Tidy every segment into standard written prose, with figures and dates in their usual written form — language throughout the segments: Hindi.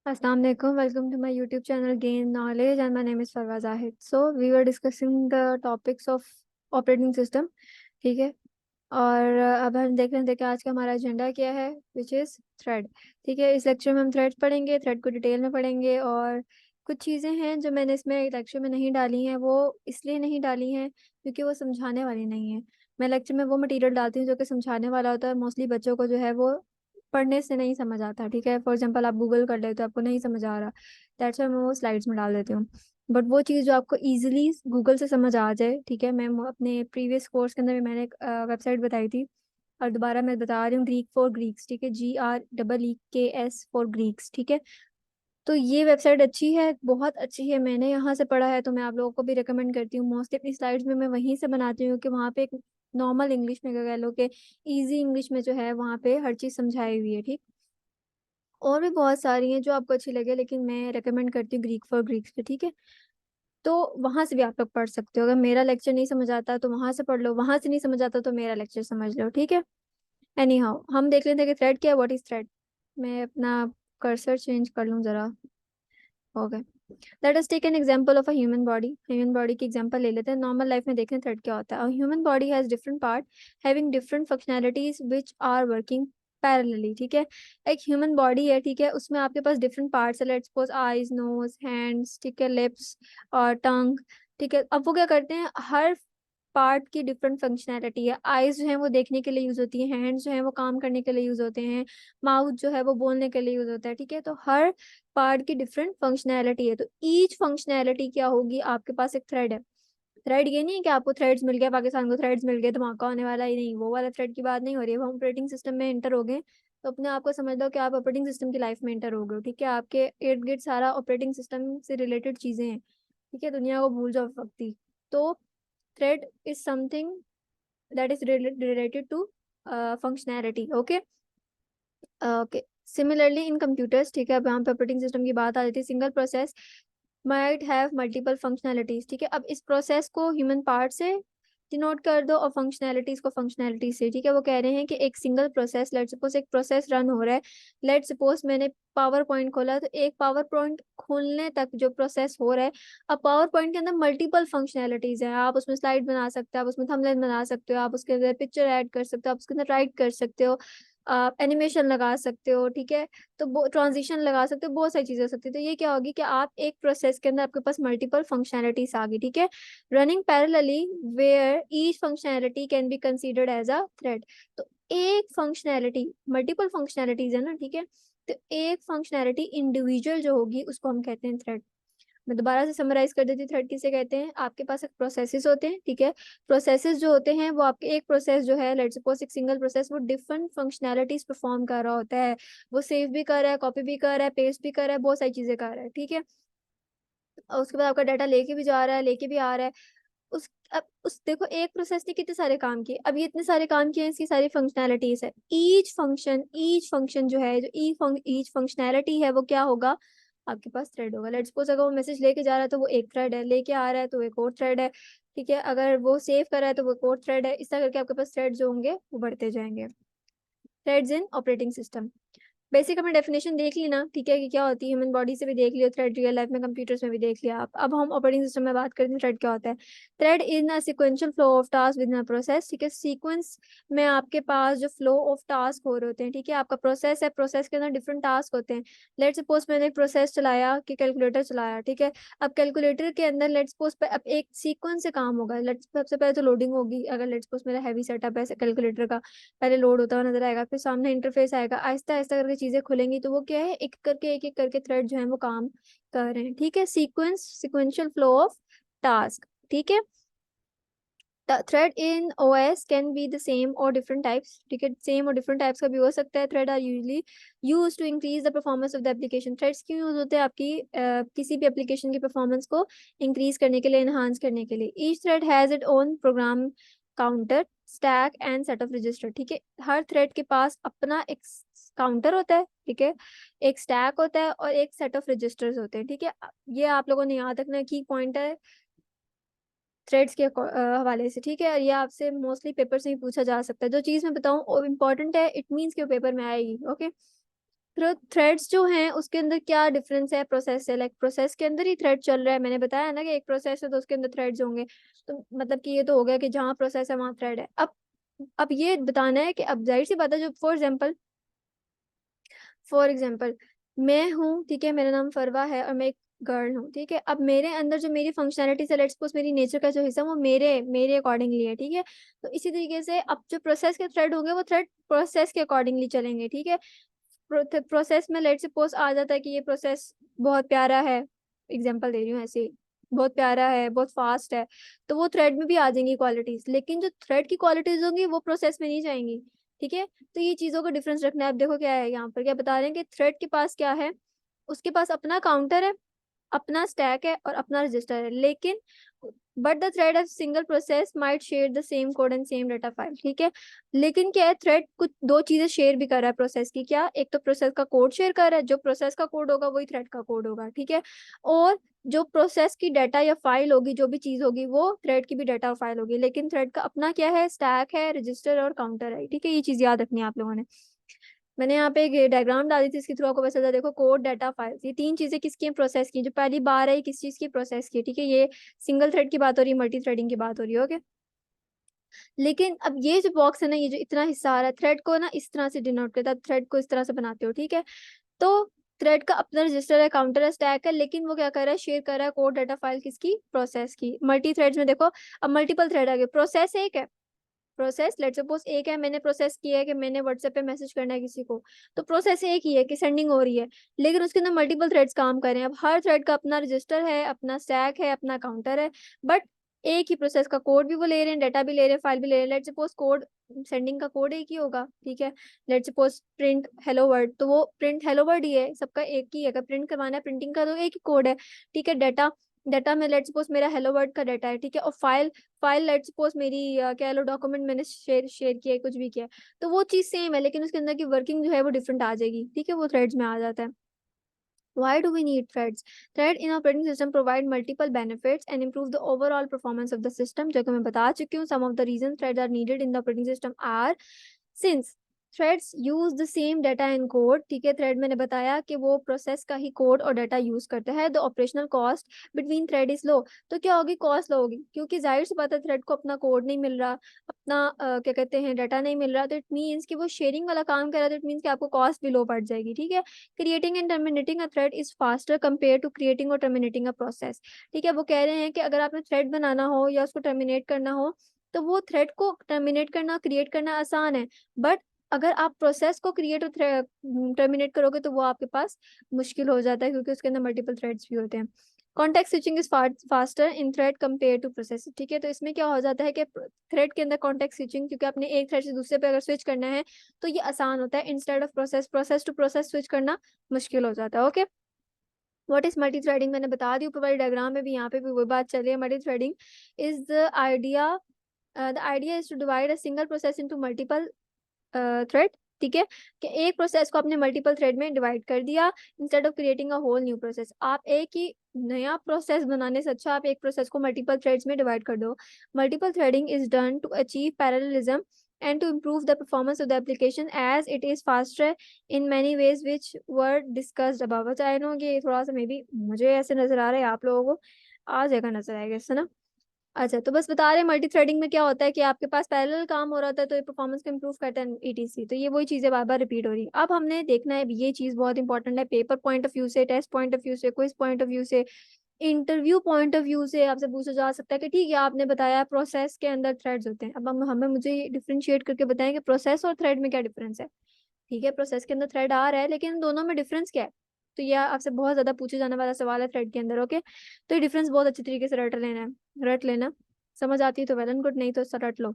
Assalamu alaikum. Welcome to my YouTube channel Gain Knowledge and my name is Farwa Zahid. So we were discussing the topics of operating system. ठीक है। और अब हम देख रहे हैं कि आज का हमारा एजेंडा क्या है, विच इज़ थ्रेड। ठीक है, इस लेक्चर में हम थ्रेड पढ़ेंगे, थ्रेड को डिटेल में पढ़ेंगे। और कुछ चीज़ें हैं जो मैंने इसमें लेक्चर में नहीं डाली हैं, वो इसलिए नहीं डाली हैं क्योंकि वो समझाने वाली नहीं है। मैं लेक्चर में वो मटेरियल डालती हूँ जो कि समझाने वाला होता है। मोस्टली बच्चों को जो है वो पढ़ने से नहीं समझ आता। ठीक है, फॉर एग्जांपल आप गूगल कर ले तो आपको नहीं समझ आ रहा, दैट्स व्हाई मैं वो स्लाइड्स में डाल देती हूँ। बट वो चीज़ जो आपको इजीली गूगल से समझ आ जाए, ठीक है। मैं अपने प्रीवियस कोर्स के अंदर भी मैंने एक वेबसाइट बताई थी और दोबारा मैं बता रही हूँ, ग्रीक फॉर ग्रीक्स। ठीक है, GREEKS फॉर ग्रीक्स। ठीक है, तो ये वेबसाइट अच्छी है, बहुत अच्छी है। मैंने यहाँ से पढ़ा है तो मैं आप लोगों को भी रिकमेंड करती हूँ। मोस्टली अपनी स्लाइड्स में मैं वहीं से बनाती हूँ कि वहाँ पे एक नॉर्मल इंग्लिश में कह लो कि इजी इंग्लिश में जो है वहाँ पे हर चीज़ समझाई हुई है। ठीक, और भी बहुत सारी हैं जो आपको अच्छी लगे, लेकिन मैं रेकमेंड करती हूँ ग्रीक फॉर ग्रीक्स पे। ठीक है, तो वहां से भी आप लोग पढ़ सकते हो। अगर मेरा लेक्चर नहीं समझ आता तो वहां से पढ़ लो, वहां से नहीं समझ आता तो मेरा लेक्चर समझ लो। ठीक है, एनी हाउ हम देख लेते हैं कि थ्रेड क्या है, व्हाट इज थ्रेड। मैं अपना कर्सर चेंज कर लूँ जरा। हो गए। Let us take an example of a human body. Human body की एग्जांपल ले लेते हैं। नॉर्मल लाइफ में देखें थ्रेड क्या होता है। Human body has different part having different functionalities which are working parallelly. ठीक है, एक ह्यूमन बॉडी है, ठीक है, उसमें आपके पास डिफरेंट पार्ट्स है। Let's suppose eyes, nose, hands, ठीक है, लिप्स और टंग। ठीक है, अब वो क्या करते हैं, हर पार्ट की डिफरेंट फंक्शनैलिटी है। आईज जो है वो देखने के लिए यूज होती है, हैंड्स जो है वो काम करने के लिए यूज होते हैं, माउथ जो है वो बोलने के लिए यूज होता है। ठीक है, तो हर पार्ट की डिफरेंट फंक्शनैलिटी है। तो ईच फंक्शनैलिटी क्या होगी, आपके पास एक थ्रेड है। थ्रेड ये नहीं है कि आपको थ्रेड्स मिल गया, पाकिस्तान को थ्रेड्स मिल गए, धमाका होने वाला ही नहीं, वो वाला थ्रेड की बात नहीं हो रही है। हम ऑपरेटिंग सिस्टम में इंटर हो गए तो अपने आप को समझ लो कि आप ऑपरेटिंग सिस्टम की लाइफ में इंटर हो गए। ठीक है, आपके इर्द गिर्द सारा ऑपरेटिंग सिस्टम से रिलेटेड चीजें हैं। ठीक है, दुनिया को भूल जाओ वक्त ही। तो thread is something that is related to functionality. Okay okay, similarly in computers, ठीक है, अब यहाँ पे ऑपरेटिंग सिस्टम की बात आ जाती है। Single process might have multiple functionalities. ठीक है, अब इस प्रोसेस को ह्यूमन पार्ट से डिनोट कर दो और फंक्शनैलिटीज को फंक्शनैलिटी से। ठीक है, वो कह रहे हैं कि एक सिंगल प्रोसेस, लेट सपोज एक प्रोसेस रन हो रहा है। लेट सपोज मैंने पावर पॉइंट खोला, तो एक पावर पॉइंट खोलने तक जो प्रोसेस हो रहा है, अब पावर पॉइंट के अंदर मल्टीपल फंक्शनैलिटीज हैं। आप उसमें स्लाइड बना सकते हो, आप उसमें थंबनेल बना सकते हो, आप उसके अंदर पिक्चर ऐड कर सकते हो, आप उसके अंदर राइट कर सकते हो, आप एनिमेशन लगा सकते हो। ठीक है, तो ट्रांजिशन लगा सकते हो, बहुत सारी चीजें हो सकती है। तो ये क्या होगी कि आप एक प्रोसेस के अंदर आपके पास मल्टीपल फंक्शनैलिटीज आ गई। ठीक है, running parallelly where each functionality can be considered as a thread. तो एक फंक्शनैलिटी, मल्टीपल फंक्शनैलिटीज है ना, ठीक है, तो एक फंक्शनैलिटी इंडिविजुअल जो होगी उसको हम कहते हैं थ्रेड। मैं दोबारा से समराइज कर देती हूँ, थ्रेड किसे कहते हैं। आपके पास एक प्रोसेसेस होते हैं, ठीक है, प्रोसेसेस जो होते हैं वो आपके, एक प्रोसेस जो है, लेट्स सपोज एक सिंगल प्रोसेस, वो डिफरेंट फंक्शनैलिटीज परफॉर्म कर रहा होता है। वो सेव भी कर रहा है, कॉपी भी कर रहा है, पेस्ट भी कर रहा है, बहुत सारी चीजें कर रहा है। ठीक है, और उसके बाद आपका डाटा लेके भी जा रहा है, लेके भी आ रहा है। उस अब उस देखो, एक प्रोसेस ने कितने सारे काम किए, अब ये इतने सारे काम किए हैं, इसकी सारी फंक्शनैलिटीज है। ईच फंक्शन जो है, जो ईच फंक्शनैलिटी है, वो क्या होगा, आपके पास थ्रेड होगा। लेट्स सपोज अगर वो मैसेज लेके जा रहा है तो वो एक थ्रेड है, लेके आ रहा है तो एक और थ्रेड है। ठीक है, अगर वो सेव कर रहा है तो वो एक और थ्रेड है। इस तरह करके आपके पास थ्रेड जो होंगे वो बढ़ते जाएंगे। थ्रेड्स इन ऑपरेटिंग सिस्टम। बेसिक हमने डेफिनेशन देख ली ना, ठीक है, कि क्या होती है। ह्यूमन बॉडी से भी देख लिया थ्रेड, रियल लाइफ में कंप्यूटर्स में भी देख लिया आप। अब हम ऑपरेटिंग सिस्टम में बात करते हैं, थ्रेड क्या होता है। Thread in a sequential flow of task with in a process. ठीक है, सीक्वेंस में आपके पास जो फ्लो ऑफ टास्क हो रहे होते हैं। ठीक है, आपका प्रोसेस है, प्रोसेस के अंदर डिफरेंट टास्क होते हैं। लेट सपोज मैंने एक प्रोसेस चलाया कि कैलकुलेटर चलाया। ठीक है, अब कैलकुलेटर के अंदर लेट सपोज अब एक सीक्वेंस से काम होगा। लेट सबसे पहले तो लोडिंग होगी। अगर लेट सपोज मेरा हैवी सेटअप है कैलकुलेटर का, पहले लोड होता हुआ नजर आएगा, फिर सामने इंटरफेस आएगा, आहिस्ता आहिस्ता करके चीजें खुलेंगी। तो वो क्या है, एक एक करके थ्रेड जो है वो काम कर रहे हैं। ठीक है, सिक्वेंशियल फ्लो ऑफ टास्क। ठीक है, thread in OS can be the same और डिफरेंट टाइप्स। ठीक है, सेम और डिफरेंट टाइप्स का भी हो सकता है। Thread are usually use to increase the performance of the application. Threads क्यों यूज होते हैं, आपकी किसी भी एप्लीकेशन की परफॉर्मेंस को इंक्रीज करने के लिए, एनहांस करने के लिए। Each thread has it own program counter, stack and set of register. ठीक है, हर थ्रेड के पास अपना एक काउंटर होता है, ठीक है, एक स्टैक होता है और एक सेट ऑफ रजिस्टर्स होते हैं। ठीक है, ये आप लोगों ने याद रखना की पॉइंट है थ्रेड्स के हवाले से। ठीक है, और ये आपसे मोस्टली पेपर से ही पूछा जा सकता है। जो चीज़ मैं बताऊँ वो इम्पोर्टेंट है, इट मीन्स कि वो पेपर में आएगी। ओके, थ्रेड्स जो हैं उसके अंदर क्या डिफरेंस है प्रोसेस से? लाइक प्रोसेस के अंदर ही थ्रेड चल रहा है, मैंने बताया ना कि एक प्रोसेस है तो उसके अंदर थ्रेड्स होंगे, तो मतलब कि ये तो हो गया कि जहाँ प्रोसेस है वहाँ थ्रेड है। अब ये बताना है कि अब जाहिर सी बात है, जो फॉर एग्जाम्पल मैं हूँ, ठीक है, मेरा नाम फरवा है और मैं एक गर्ल हूँ, ठीक है। अब मेरे अंदर जो मेरी फंक्शनैलिटी है, लेट्स सपोज मेरी नेचर का जो हिस्सा वो मेरे मेरे अकॉर्डिंगली है, ठीक है। तो इसी तरीके से अब जो प्रोसेस के थ्रेड होंगे वो थ्रेड प्रोसेस के अकॉर्डिंगली चलेंगे, ठीक है। प्रोसेस में लेट सपोज आ जाता है कि ये प्रोसेस बहुत प्यारा है, एग्जांपल दे रही हूँ ऐसे ही, बहुत प्यारा है, बहुत फास्ट है, तो वो थ्रेड में भी आ जाएंगी क्वालिटीज, लेकिन जो थ्रेड की क्वालिटीज होंगी वो प्रोसेस में नहीं जाएंगी, ठीक है। तो ये चीजों का डिफरेंस रखना है। अब देखो क्या है यहाँ पर, क्या बता रहे हैं कि थ्रेड के पास क्या है, उसके पास अपना काउंटर है, अपना स्टैक है और अपना रजिस्टर है, लेकिन but the thread of single process might share the same code and same data file, ठीक है। लेकिन क्या है, थ्रेड कुछ दो चीजें शेयर भी कर रहा है प्रोसेस की, क्या, एक तो प्रोसेस का कोड शेयर कर रहा है, जो प्रोसेस का कोड होगा वही थ्रेड का कोड होगा, ठीक है। और जो प्रोसेस की डाटा या फाइल होगी, जो भी चीज होगी, वो थ्रेड की भी डाटा और फाइल होगी, लेकिन थ्रेड का अपना क्या है, स्टैक है, रजिस्टर और काउंटर है, ठीक है। ये चीज याद रखनी है आप लोगों ने। मैंने यहाँ पे एक डायग्राम डाली थी, इसके थ्रू आपको पता चलता है। देखो, कोड, डाटा, फाइल्स, ये तीन चीजें किसकी हैं, प्रोसेस की। जो पहली बार है ये किस चीज की, प्रोसेस की, ठीक है। ये सिंगल थ्रेड की बात हो रही है, मल्टी थ्रेडिंग की बात हो रही है, ओके। लेकिन अब ये जो बॉक्स है ना, ये जो इतना हिस्सा आ रहा है, थ्रेड को ना इस तरह से डिनोट करता है, थ्रेड को इस तरह से बनाते हो, ठीक है। तो थ्रेड का अपना रजिस्टर है, काउंटर है, स्टैक है, लेकिन वो क्या कर रहा है, शेयर कर रहा है कोड, डाटा, फाइल, किसकी, प्रोसेस की। मल्टी थ्रेड्स में देखो, अब मल्टीपल थ्रेड आ गए, प्रोसेस एक है, प्रोसेस लेट सपोज एक है, मैंने प्रोसेस किया है कि मैंने व्हाट्सएप पे मैसेज करना है किसी को, तो प्रोसेस एक ही है कि सेंडिंग हो रही है, लेकिन उसके अंदर मल्टीपल थ्रेड्स काम कर रहे हैं। अब हर थ्रेड का अपना रजिस्टर है, अपना स्टैक है, अपना काउंटर है, बट एक ही प्रोसेस का कोड भी वो ले रहे हैं, डाटा भी ले रहे हैं, फाइल भी ले रहे हैं। लेट सपोज कोड, सेंडिंग का कोड एक ही होगा, ठीक है। Let suppose print hello word, तो वो प्रिंट हेलो वर्ड ही है, सबका एक ही है, अगर प्रिंट करवाना है प्रिंटिंग का तो एक ही कोड है, ठीक है। डाटा, डाटा में लेट सपोज मेरा हेलो वर्ड का डाटा है, ठीक है। और फाइल, फाइल लेट सपोज मेरी कह लो डॉक्यूमेंट मैंने शेयर शेयर किया है, कुछ भी किया है, तो वो चीज़ सेम है, लेकिन उसके अंदर की वर्किंग जो है वो डिफरेंट आ जाएगी, ठीक है, वो थ्रेड्स में आ जाता है। Why do we need threads? Thread in operating system provide multiple benefits and improve the overall performance of the system. जो कि मैं बता चुकी हूँ, some of the reasons threads are needed in the operating system are since threads use the same data and code, ठीक है। थ्रेड मैंने बताया कि वो प्रोसेस का ही कोड और डाटा यूज करता है। The operational cost between thread is low, तो क्या होगी, कॉस्ट लो होगी, क्योंकि जाहिर सी बात है थ्रेड को अपना कोड नहीं मिल रहा, अपना क्या कहते हैं, डाटा नहीं मिल रहा, तो इट मीन्स कि वो शेयरिंग वाला काम कर रहा है, तो इट मीन्स कि आपको कॉस्ट भी लो पड़ जाएगी, ठीक है। Creating and terminating a thread is faster compare to creating और टर्मिनेटिंग अ प्रोसेस, ठीक है। वो कह रहे हैं कि अगर आपने थ्रेड बनाना हो या उसको टर्मिनेट करना हो, तो वो थ्रेड को टर्मिनेट करना, क्रिएट करना आसान है, बट अगर आप प्रोसेस को क्रिएट और टर्मिनेट करोगे तो वो आपके पास मुश्किल हो जाता है, क्योंकि उसके अंदर मल्टीपल थ्रेड्स भी होते हैं। Context switching is faster in thread compare to process, ठीक है। तो इसमें क्या हो जाता है कि थ्रेड के अंदर कॉन्टेक्स्ट स्विचिंग, क्योंकि आपने एक थ्रेड से दूसरे पे अगर स्विच करना है तो ये आसान होता है, instead of process, process to process switch करना मुश्किल हो जाता है, okay. What is multi threading, मैंने बता दी ऊपर वाली डायग्राम में भी, यहाँ पे भी वही बात चल रही है। Multi threading is the idea is to divide a single process into multiple thread, ठीक है। कि एक प्रोसेस को आपने मल्टीपल थ्रेड में डिवाइड कर दिया, instead of creating a whole new process. आप एक ही नया प्रोसेस बनाने से अच्छा आप एक प्रोसेस को मल्टीपल थ्रेड्स में डिवाइड कर दो। Multiple threading is done to achieve parallelism and to improve the performance of the application as it is faster in many ways which were discussed above। अच्छा, आई नो कि थोड़ा सा मे बी मुझे ऐसे नजर आ रहा है, आप लोगों को आ जाएगा, नजर आएगा इससे ना। अच्छा, तो बस बता रहे हैं मल्टी थ्रेडिंग में क्या होता है कि आपके पास पैरेलल काम हो रहा था, तो ये परफॉर्मेंस को इम्प्रूव करता है, ईटीसी। तो ये वही चीजें बार बार रिपीट हो रही है। अब हमने देखना है, ये चीज बहुत इंपॉर्टेंट है, पेपर पॉइंट ऑफ व्यू से, टेस्ट पॉइंट ऑफ व्यू से, क्विज पॉइंट ऑफ व्यू से, इंटरव्यू पॉइंट ऑफ व्यू से आपसे पूछा जा सकता है कि ठीक है, आपने बताया प्रोसेस के अंदर थ्रेड्स होते हैं, अब हम हमें मुझे डिफ्रेंशिएट करके बताएं कि प्रोसेस और थ्रेड में क्या डिफरेंस है, ठीक है। प्रोसेस के अंदर थ्रेड आ रहा है, लेकिन दोनों में डिफरेंस क्या है, तो यह आपसे बहुत ज्यादा पूछे जाने वाला सवाल है थ्रेड के अंदर, ओके। तो ये डिफरेंस बहुत अच्छी तरीके से रट लेना, समझ आती है तो वेल एंड गुड, नहीं तो रट लो।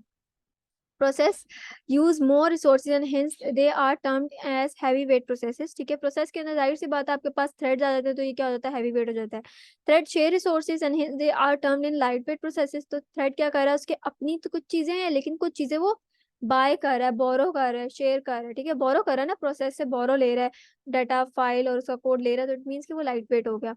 Process use more resources and hence they are termed as heavy weight processes, ठीक है। प्रोसेस के अंदर जाहिर सी बात है आपके पास थ्रेड आ जाते हैं, तो ये क्या हो जाता है, हैवी वेट हो जाता है। Thread share resources and hence they are termed in light weight processes, तो थ्रेड क्या कर रहा है, उसके अपनी तो कुछ चीजें हैं, लेकिन कुछ चीजें वो बाय कर रहा है, बोरो कर रहा है, शेयर कर रहा है, ठीक है। बोरो कर रहा है ना, प्रोसेस से बोरो ले रहा है, डाटा, फाइल और उसका कोड ले रहा है, तो इट मीन्स कि वो लाइट वेट हो गया।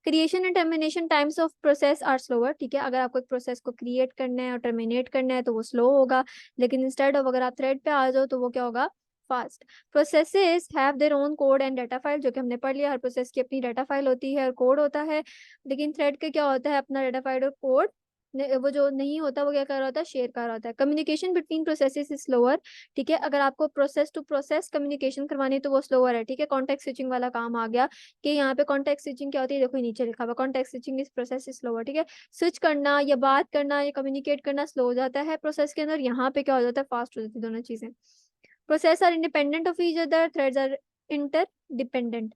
Creation and termination times of process are slower, ठीक है। अगर आपको एक प्रोसेस को क्रिएट करना है और टर्मिनेट करना है तो वो स्लो होगा, लेकिन इंस्टेड ऑफ अगर आप थ्रेड पे आ जाओ तो वो क्या होगा, fast. Processes have their own code and data file, जो कि हमने पढ़ लिया, हर प्रोसेस की अपनी डाटा फाइल होती है और कोड होता है। लेकिन थ्रेड के क्या होता है, अपना डाटा फाइल और कोड वो जो नहीं होता वो क्या कर रहा होता है, शेयर कर रहा होता है। Communication between processes is slower, ठीक है। अगर आपको प्रोसेस टू प्रोसेस कम्युनिकेशन करवानी है तो वो स्लोअर है, ठीक है। कॉन्टेक्स्ट स्विचिंग वाला काम आ गया कि यहाँ पे कॉन्टेक्स्ट स्विचिंग क्या होती है, देखो नीचे लिखा हुआ कॉन्टेक्स्ट स्विचिंग इस प्रोसेस इज स्लोअर, ठीक है। स्विच करना या बात करना या कम्युनिकेट करना स्लो हो जाता है प्रोसेस के अंदर, यहाँ पे क्या हो जाता है, फास्ट हो जाती है दोनों चीजें। Process are independent of each other, threads are inter dependent,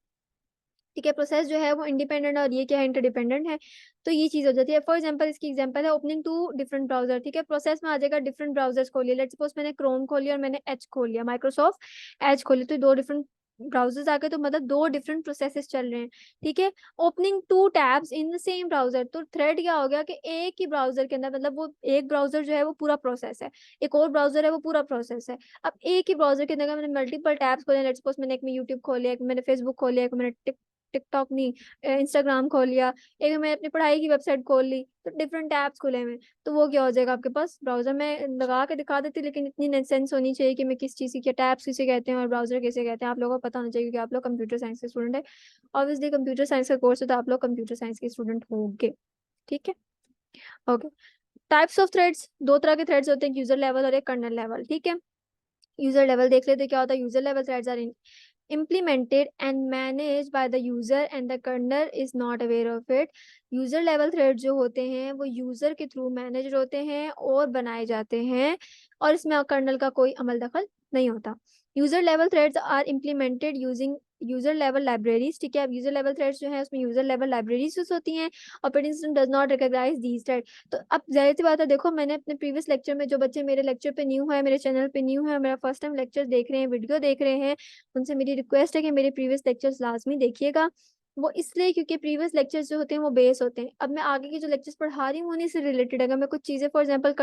ठीक है। प्रोसेस जो है वो इंडिपेंडेंट और ये क्या है, इंटरडिपेंडेंट है। तो ये चीज हो जाती है। फॉर एग्जांपल इसकी एग्जांपल है ओपनिंग टू डिफरेंट ब्राउजर, ठीक है। प्रोसेस में आ जाएगा डिफरेंट ब्राउजर्स खोलिए, लेट्स सपोज मैंने क्रोम खोली और मैंने एज खोल लिया, माइक्रोसॉफ्ट एज खोली, तो दो डिफरेंट ब्राउजर्स आ गए, तो मतलब दो डिफरेंट प्रोसेसेस चल रहे हैं, ठीक है। Opening two tabs in the same browser, तो थ्रेड क्या हो गया कि एक ही ब्राउजर के अंदर, मतलब वो एक ब्राउजर जो है वो पूरा प्रोसेस है, एक और ब्राउजर है वो पूरा प्रोसेस है। अब एक ही ब्राउजर के अंदर मैंने मल्टीपल टैब्स खोले, लेट्स सपोज मैंने एक में यूट्यूब खोल लिया, एक में मैंने फेसबुक खोल लिया, एक में मैंने टिकटॉक नहीं इंस्टाग्राम खोल लिया, एक मैं अपनी पढ़ाई की वेबसाइट खोल ली, तो डिफरेंट ऐप्स खुले हुए, तो वो क्या हो जाएगा आपके पास, ब्राउजर में लगा के दिखा देती, लेकिन इतनी सेंस होनी चाहिए कि मैं किस चीज़ की क्या टैब्स किसे कहते हैं और ब्राउजर किसे कहते हैं, आप लोगों को पता होना चाहिए, क्योंकि आप लोग कंप्यूटर साइंस के स्टूडेंट है। ऑब्वियसली कंप्यूटर साइंस का कोर्स है तो आप लोग कंप्यूटर साइंस के स्टूडेंट होंगे, ठीक है। ओके, टाइप्स ऑफ थ्रेड्स, दो तरह के थ्रेड्स होते हैं, यूजर लेवल और एक कर्नल लेवल, ठीक है। यूजर लेवल देख लेते क्या होता है। User level threads are implemented and managed by the user and the kernel is not aware of it। User level thread जो होते हैं वो यूजर के थ्रू मैनेज होते हैं और बनाए जाते हैं, और इसमें कर्नल का कोई अमल दखल नहीं होता। User level threads are implemented using user level libraries, ठीक है। अब यूजर लेवल थ्रेड्स जो है उसमें यूजर लेवल लाइब्रेरीज यूज होती हैं, operating system does not recognise these thread. तो अब जाहिर सी बात है, देखो मैंने अपने प्रीवियस लेक्चर में, जो बच्चे मेरे लेक्चर पे न्यू है, मेरे चैनल पे न्यू है, मेरा फर्स्ट टाइम लेक्चर देख रहे हैं, वीडियो देख रहे हैं, उनसे मेरी रिक्वेस्ट है कि मेरे प्रीवियस लेक्चर्स लाजमी देखिएगा। वो इसलिए क्योंकि प्रीवियस लेक्चर्स जो होते हैं वो बेस होते हैं। अब मैं आगे की जो लेक्चर्स पढ़ा रही हूँ उन्हीं से रिलेटेड, अगर मैं कुछ चीज़ें फॉर एग्जांपल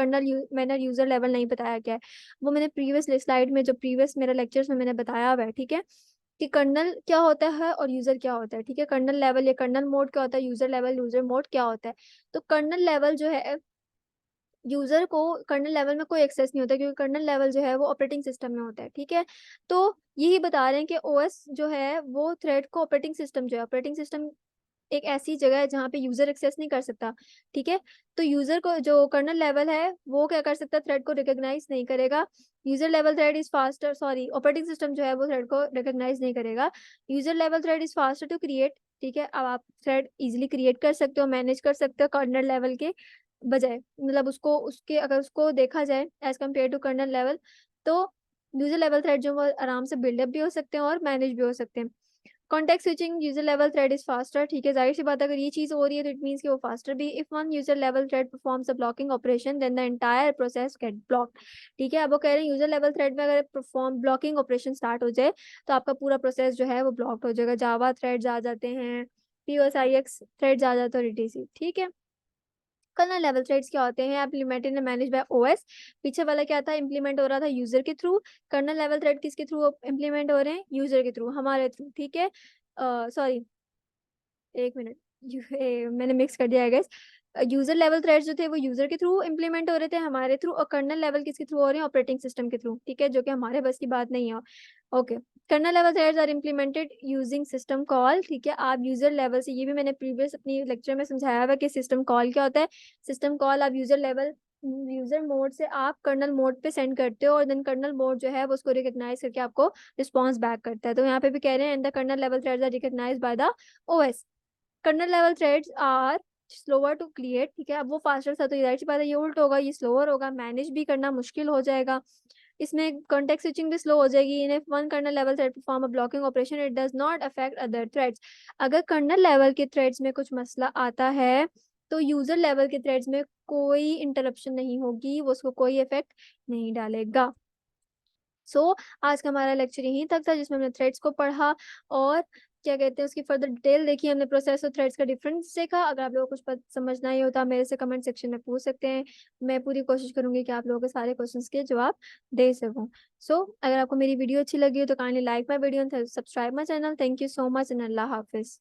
मैंने यूजर लेवल नहीं बताया क्या है, वो मैंने प्रीवियस स्लाइड में, जो प्रीवियस मेरा लेक्चर्स में मैंने बताया हुआ है, ठीक है, कि कर्नल क्या होता है और यूजर क्या होता है, ठीक है। कर्नल लेवल या कर्नल मोड क्या होता है, यूजर लेवल यूजर मोड क्या होता है। तो कर्नल लेवल जो है, यूजर को कर्नल लेवल में कोई एक्सेस नहीं होता, क्योंकि कर्नल लेवल जो है वो ऑपरेटिंग सिस्टम में होता है, ठीक है। तो यही बता रहे हैं कि ओएस जो है वो थ्रेड को, ऑपरेटिंग सिस्टम जो है, ऑपरेटिंग सिस्टम एक ऐसी जगह है जहाँ पे यूजर एक्सेस नहीं कर सकता, ठीक है। तो यूजर को जो कर्नल लेवल है वो क्या कर सकता है, थ्रेड को रिकॉग्नाइज नहीं करेगा। User level thread is faster, sorry, operating system जो है वो थ्रेड को रिकॉग्नाइज नहीं करेगा। User level thread is faster to create, ठीक है। अब आप थ्रेड इजिली क्रिएट कर सकते हो, मैनेज कर सकते हो कर्नल लेवल के बजाय, मतलब उसको उसके अगर उसको देखा जाए as compare to kernel level, तो यूजर लेवल थ्रेड जो वो आराम से बिल्डअप भी हो सकते हैं और मैनेज भी हो सकते हैं। Context switching user level thread is faster, ठीक है। जाहिर सी बात है, अगर ये चीज हो रही है तो इट मींस कि वो फास्टर भी। If one user level thread performs a blocking operation then the entire process get blocked, ठीक है। अब वो कह रहे हैं यूजर लेवल थ्रेड में अगर परफॉर्म ब्लॉकिंग ऑपरेशन स्टार्ट हो जाए तो आपका पूरा प्रोसेस जो है वो ब्लॉक्ड हो जाएगा। जावा थ्रेड्स आ जाते हैं, POSIX थ्रेड्स आ जाते हैं, etc, ठीक है। कर्नल लेवल थ्रेड्स क्या होते हैं, implemented and manage by OS. पीछे वाला क्या था, इम्प्लीमेंट हो रहा था यूजर के थ्रू। कर्नल लेवल थ्रेड किसके थ्रू इम्प्लीमेंट हो रहे हैं, यूजर के थ्रू, हमारे थ्रू, ठीक है। सॉरी, एक मिनट, मैंने मिक्स कर दिया है गैस। यूजर लेवल थ्रेड्स जो थे वो यूजर के थ्रू इम्प्लीमेंट हो रहे थे, हमारे थ्रू, और कर्नल लेवल किसके थ्रू हो रहे हैं, ऑपरेटिंग सिस्टम के थ्रू, ठीक है, जो कि हमारे बस की बात नहीं है। Okay, kernel level threads are implemented using system call, ठीक है। आप यूजर लेवल से, ये भी मैंने प्रीवियस अपनी लेक्चर में समझाया हुआ कि सिस्टम कॉल क्या होता है। सिस्टम कॉल आप यूजर लेवल, यूजर मोड से आप कर्नल मोड पे सेंड करते हो, और देन कर्नल मोड जो है वो उसको रिकॉग्नाइज करके आपको रिस्पॉन्स बैक करता है। तो यहाँ पे भी कह रहे हैं and the kernel level threads are recognised by the OS. Kernel level threads are slower to create, ठीक है। अब वो फास्टर था तो जाहिर सी बात है ये उल्ट होगा, ये स्लोअर होगा, मैनेज भी करना मुश्किल हो जाएगा। इसमें कॉन्टेक्स्ट स्विचिंग भी स्लो हो जाएगी। In if one kernel level thread perform a blocking operation it does not affect other threads. अगर कर्नल लेवल के थ्रेड्स में कुछ मसला आता है तो यूजर लेवल के थ्रेड्स में कोई इंटरप्शन नहीं होगी, वो उसको कोई इफेक्ट नहीं डालेगा। आज का हमारा लेक्चर यहीं तक था, जिसमें हमने थ्रेड्स को पढ़ा और क्या कहते हैं उसकी फर्दर डिटेल देखी हमने, प्रोसेस और थ्रेड्स का डिफरेंस देखा। अगर आप लोगों को कुछ समझना ही होता मेरे से कमेंट सेक्शन में पूछ सकते हैं, मैं पूरी कोशिश करूंगी कि आप लोगों के सारे क्वेश्चंस के जवाब दे सकूं। अगर आपको मेरी वीडियो अच्छी लगी हो तो kindly like my video and subscribe my channel. Thank you so much and Allah Hafiz.